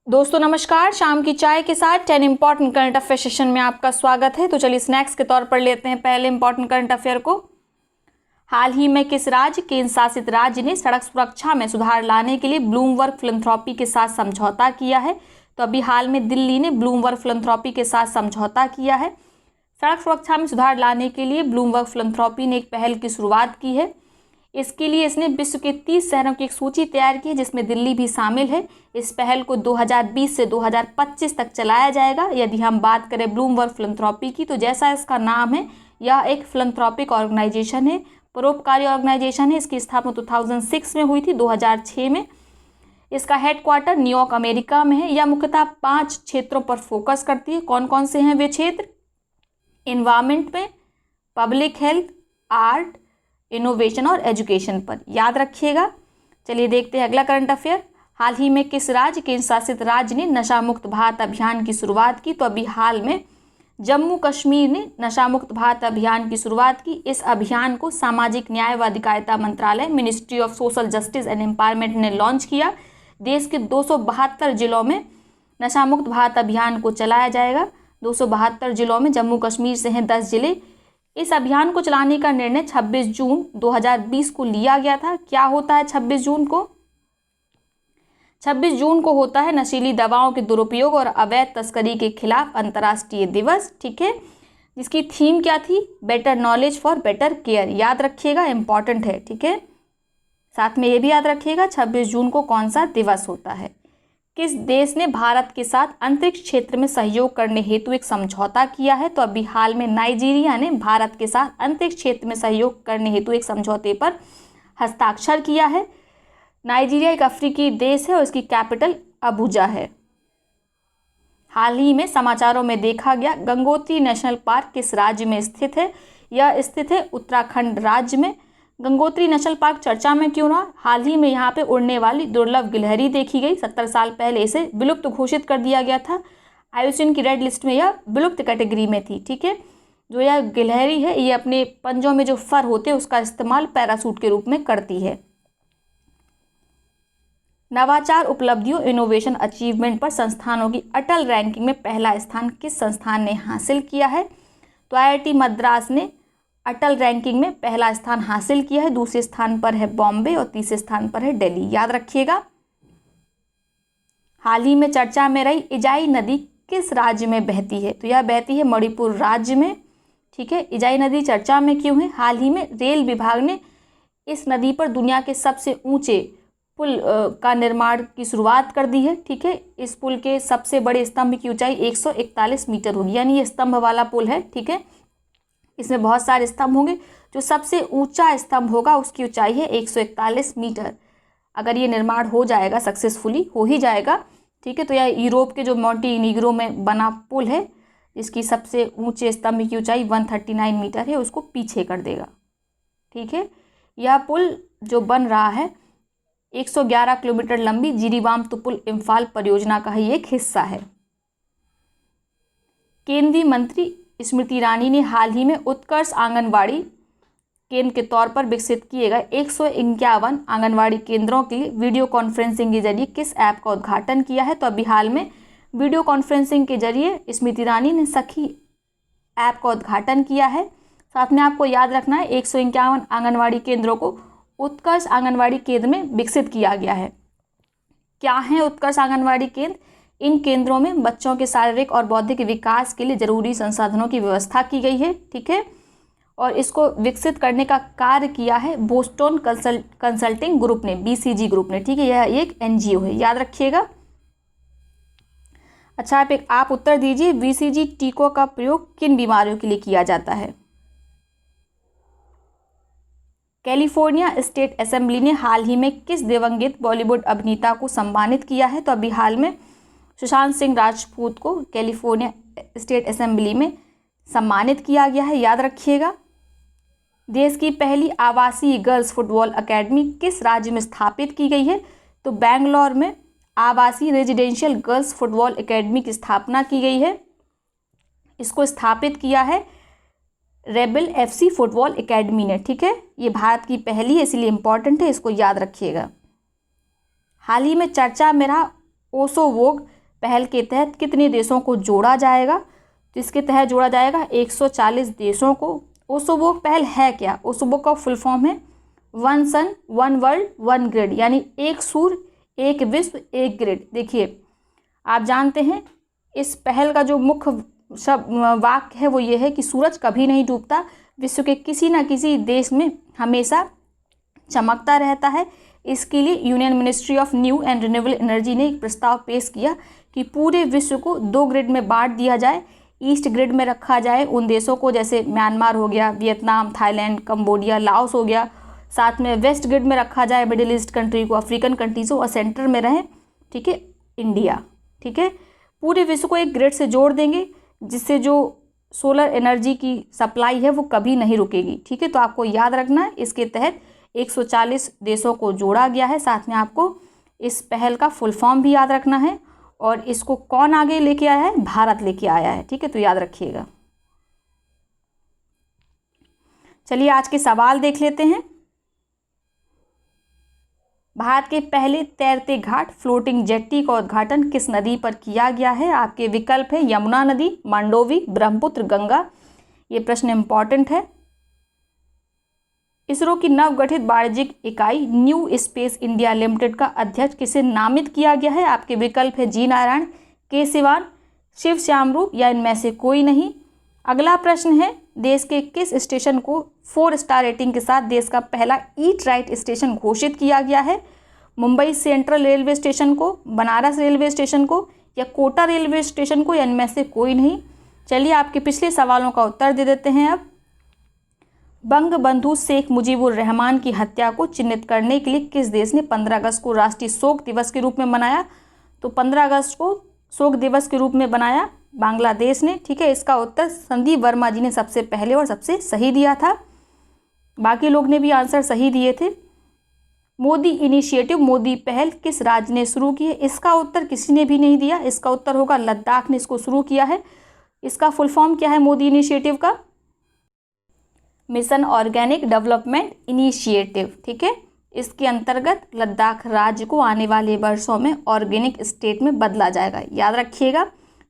दोस्तों नमस्कार, शाम की चाय के साथ 10 इंपॉर्टेंट करंट अफेयर सेशन में आपका स्वागत है। तो चलिए स्नैक्स के तौर पर लेते हैं पहले इंपॉर्टेंट करंट अफेयर को। हाल ही में किस राज्य केंद्र शासित राज्य ने सड़क सुरक्षा में सुधार लाने के लिए ब्लूमबर्ग फिलैंथ्रोपी के साथ समझौता किया है? तो अभी हाल में दिल्ली ने ब्लूमबर्ग फिलैंथ्रोपी के साथ समझौता किया है। सड़क सुरक्षा में सुधार लाने के लिए ब्लूमबर्ग फिलैंथ्रोपी ने एक पहल की शुरुआत की है। इसके लिए इसने विश्व के 30 शहरों की एक सूची तैयार की है, जिसमें दिल्ली भी शामिल है। इस पहल को 2020 से 2025 तक चलाया जाएगा। यदि हम बात करें ब्लूमबर्ग फिलैंथ्रोपी की, तो जैसा इसका नाम है, यह एक फिलैंथ्रोपिक ऑर्गेनाइजेशन है, परोपकारी ऑर्गेनाइजेशन है। इसकी स्थापना 2006 में हुई थी, 2006 में। इसका हेडक्वार्टर न्यूयॉर्क अमेरिका में है। यह मुख्यतः 5 क्षेत्रों पर फोकस करती है। कौन कौन से हैं वे क्षेत्र? इन्वायरमेंट में, पब्लिक हेल्थ, आर्ट, इनोवेशन और एजुकेशन पर, याद रखिएगा। चलिए देखते हैं अगला करंट अफेयर। हाल ही में किस राज्य केंद्र शासित राज्य ने नशा मुक्त भारत अभियान की शुरुआत की? तो अभी हाल में जम्मू कश्मीर ने नशा मुक्त भारत अभियान की शुरुआत की। इस अभियान को सामाजिक न्याय व अधिकारिता मंत्रालय, ministry of social justice and empowerment ने लॉन्च किया। देश के 272 जिलों में नशा मुक्त भारत अभियान को चलाया जाएगा। 272 जिलों में जम्मू कश्मीर से हैं 10 जिले। इस अभियान को चलाने का निर्णय 26 जून 2020 को लिया गया था। क्या होता है 26 जून को? 26 जून को होता है नशीली दवाओं के दुरुपयोग और अवैध तस्करी के खिलाफ अंतर्राष्ट्रीय दिवस, ठीक है, जिसकी थीम क्या थी? Better knowledge for better care. याद रखिएगा, इंपॉर्टेंट है, ठीक है। साथ में ये भी याद रखिएगा 26 जून को कौन सा दिवस होता है। किस देश ने भारत के साथ अंतरिक्ष क्षेत्र में सहयोग करने हेतु एक समझौता किया है? तो अभी हाल में नाइजीरिया ने भारत के साथ अंतरिक्ष क्षेत्र में सहयोग करने हेतु एक समझौते पर हस्ताक्षर किया है। नाइजीरिया एक अफ्रीकी देश है और इसकी कैपिटल अबुजा है। हाल ही में समाचारों में देखा गया गंगोत्री नेशनल पार्क किस राज्य में स्थित है? यह स्थित है उत्तराखंड राज्य में। गंगोत्री नेशनल पार्क चर्चा में क्यों रहा? हाल ही में यहाँ पे उड़ने वाली दुर्लभ गिलहरी देखी गई। 70 साल पहले इसे विलुप्त घोषित कर दिया गया था। IUCN की रेड लिस्ट में यह विलुप्त कैटेगरी में थी, ठीक है। जो यह गिलहरी है, ये अपने पंजों में जो फर होते हैं उसका इस्तेमाल पैरासूट के रूप में करती है। नवाचार उपलब्धियों, इनोवेशन अचीवमेंट पर संस्थानों की अटल रैंकिंग में पहला स्थान किस संस्थान ने हासिल किया है? तो IIT मद्रास ने अटल रैंकिंग में पहला स्थान हासिल किया है। दूसरे स्थान पर है बॉम्बे और तीसरे स्थान पर है दिल्ली, याद रखिएगा। हाल ही में चर्चा में रही इजाई नदी किस राज्य में बहती है? तो यह बहती है मणिपुर राज्य में, ठीक है। इजाई नदी चर्चा में क्यों है? हाल ही में रेल विभाग ने इस नदी पर दुनिया के सबसे ऊंचे पुल का निर्माण की शुरुआत कर दी है, ठीक है। इस पुल के सबसे बड़े स्तंभ की ऊंचाई 141 मीटर होगी, यानी ये स्तंभ वाला पुल है, ठीक है। इसमें बहुत सारे स्तंभ होंगे। जो सबसे ऊंचा स्तंभ होगा उसकी ऊंचाई है 141 मीटर। अगर ये निर्माण हो जाएगा, सक्सेसफुली हो ही जाएगा, ठीक है, तो यह यूरोप के जो मॉन्टीनीग्रो में बना पुल है, इसकी सबसे ऊंचे स्तंभ की ऊंचाई 139 मीटर है, उसको पीछे कर देगा, ठीक है। यह पुल जो बन रहा है 111 किलोमीटर लंबी जिरीबाम तुपुल इम्फाल परियोजना का ही एक हिस्सा है। केंद्रीय मंत्री स्मृति ईरानी ने हाल ही में उत्कर्ष आंगनवाड़ी केंद्र के तौर पर विकसित किए गए 151 आंगनवाड़ी केंद्रों के लिए वीडियो कॉन्फ्रेंसिंग के जरिए किस ऐप का उद्घाटन किया है? तो अभी हाल में वीडियो कॉन्फ्रेंसिंग के जरिए स्मृति ईरानी ने सखी ऐप का उद्घाटन किया है। साथ में आपको याद रखना है 151 आंगनवाड़ी केंद्रों को उत्कर्ष आंगनवाड़ी केंद्र में विकसित किया गया है। क्या है उत्कर्ष आंगनवाड़ी केंद्र? इन केंद्रों में बच्चों के शारीरिक और बौद्धिक विकास के लिए जरूरी संसाधनों की व्यवस्था की गई है, ठीक है। और इसको विकसित करने का कार्य किया है बोस्टन कंसल्टिंग ग्रुप ने, BCG ग्रुप ने, ठीक है। यह एक NGO है, याद रखिएगा। अच्छा, आप उत्तर दीजिए, BCG टीकों का प्रयोग किन बीमारियों के लिए किया जाता है? कैलिफोर्निया स्टेट असेंबली ने हाल ही में किस दिवंगत बॉलीवुड अभिनेता को सम्मानित किया है? तो अभी हाल में सुशांत सिंह राजपूत को कैलिफोर्निया स्टेट असेंबली में सम्मानित किया गया है, याद रखिएगा। देश की पहली आवासीय गर्ल्स फुटबॉल अकेडमी किस राज्य में स्थापित की गई है? तो बेंगलोर में आवासीय रेजिडेंशियल गर्ल्स फुटबॉल अकेडमी की स्थापना की गई है। इसको स्थापित किया है रेबल FC फुटबॉल अकेडमी ने, ठीक है। ये भारत की पहली है, इसलिए इंपॉर्टेंट है, इसको याद रखिएगा। हाल ही में चर्चा में रहा ओसो वोग पहल के तहत कितने देशों को जोड़ा जाएगा? तो इसके तहत जोड़ा जाएगा 140 देशों को। ओसोबोक पहल है क्या? ओसोबोक का फुल फॉर्म है one sun one world one grid, यानी एक सूर्य एक विश्व एक ग्रिड। देखिए, आप जानते हैं इस पहल का जो मुख्य वाक्य है वो ये है कि सूरज कभी नहीं डूबता, विश्व के किसी न किसी देश में हमेशा चमकता रहता है। इसके लिए union ministry of new and renewable energy ने एक प्रस्ताव पेश किया कि पूरे विश्व को 2 ग्रिड में बांट दिया जाए। ईस्ट ग्रिड में रखा जाए उन देशों को जैसे म्यांमार हो गया, वियतनाम, थाईलैंड, कंबोडिया, लाओस हो गया। साथ में वेस्ट ग्रिड में रखा जाए मिडिल ईस्ट कंट्री को, अफ्रीकन कंट्रीज को, और सेंटर में रहे, ठीक है, इंडिया। ठीक है, पूरे विश्व को एक ग्रिड से जोड़ देंगे जिससे जो सोलर एनर्जी की सप्लाई है वो कभी नहीं रुकेगी। ठीक है, तो आपको याद रखना है इसके तहत 140 देशों को जोड़ा गया है। साथ में आपको इस पहल का फुल फॉर्म भी याद रखना है, और इसको कौन आगे लेके आया है? भारत लेके आया है। ठीक है, तो याद रखिएगा। चलिए आज के सवाल देख लेते हैं। भारत के पहले तैरते घाट फ्लोटिंग जेट्टी का उद्घाटन किस नदी पर किया गया है? आपके विकल्प है यमुना नदी, मांडोवी, ब्रह्मपुत्र, गंगा। ये प्रश्न इंपॉर्टेंट है। इसरो की नवगठित वाणिज्यिक इकाई न्यू स्पेस इंडिया लिमिटेड का अध्यक्ष किसे नामित किया गया है? आपके विकल्प है जी नारायण, के सिवान, शिव श्यामरूप, या इनमें से कोई नहीं। अगला प्रश्न है, देश के किस स्टेशन को 4 स्टार रेटिंग के साथ देश का पहला ईट राइट स्टेशन घोषित किया गया है? मुंबई सेंट्रल रेलवे स्टेशन को, बनारस रेलवे स्टेशन को, या कोटा रेलवे स्टेशन को, या इनमें से कोई नहीं। चलिए आपके पिछले सवालों का उत्तर दे देते हैं अब। बंगबंधु शेख मुजीबुर रहमान की हत्या को चिन्हित करने के लिए किस देश ने 15 अगस्त को राष्ट्रीय शोक दिवस के रूप में मनाया? तो 15 अगस्त को शोक दिवस के रूप में बनाया बांग्लादेश ने। ठीक है, इसका उत्तर संदीप वर्मा जी ने सबसे पहले और सबसे सही दिया था। बाकी लोग ने भी आंसर सही दिए थे। मोदी इनिशिएटिव, मोदी पहल किस राज्य ने शुरू की है? इसका उत्तर किसी ने भी नहीं दिया। इसका उत्तर होगा लद्दाख ने इसको शुरू किया है। इसका फुल फॉर्म क्या है मोदी इनिशिएटिव का? Mission organic development initiative. ठीक है, इसके अंतर्गत लद्दाख राज्य को आने वाले वर्षों में ऑर्गेनिक स्टेट में बदला जाएगा, याद रखिएगा।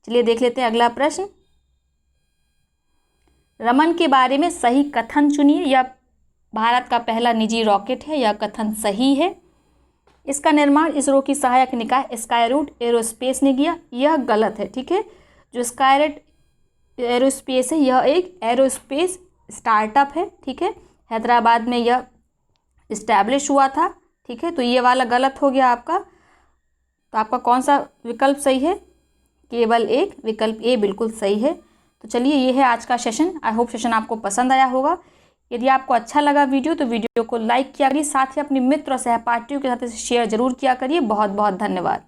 चलिए देख लेते हैं अगला प्रश्न। रमन के बारे में सही कथन चुनिए। यह भारत का पहला निजी रॉकेट है, यह कथन सही है। इसका निर्माण इसरो की सहायक निकाय स्काईरूट एरोस्पेस ने किया, यह गलत है। ठीक है, जो स्काईरूट एरोस्पेस है यह एक एरोस्पेस स्टार्टअप है। ठीक है, हैदराबाद में यह इस्टेब्लिश हुआ था। ठीक है, तो ये वाला गलत हो गया आपका। तो आपका कौन सा विकल्प सही है? केवल एक, विकल्प ए बिल्कुल सही है। तो चलिए ये है आज का सेशन। आई होप सेशन आपको पसंद आया होगा। यदि आपको अच्छा लगा वीडियो तो वीडियो को लाइक किया करिए, साथ ही अपने मित्र और सहपाठियों के साथ इसे शेयर जरूर किया करिए। बहुत बहुत धन्यवाद।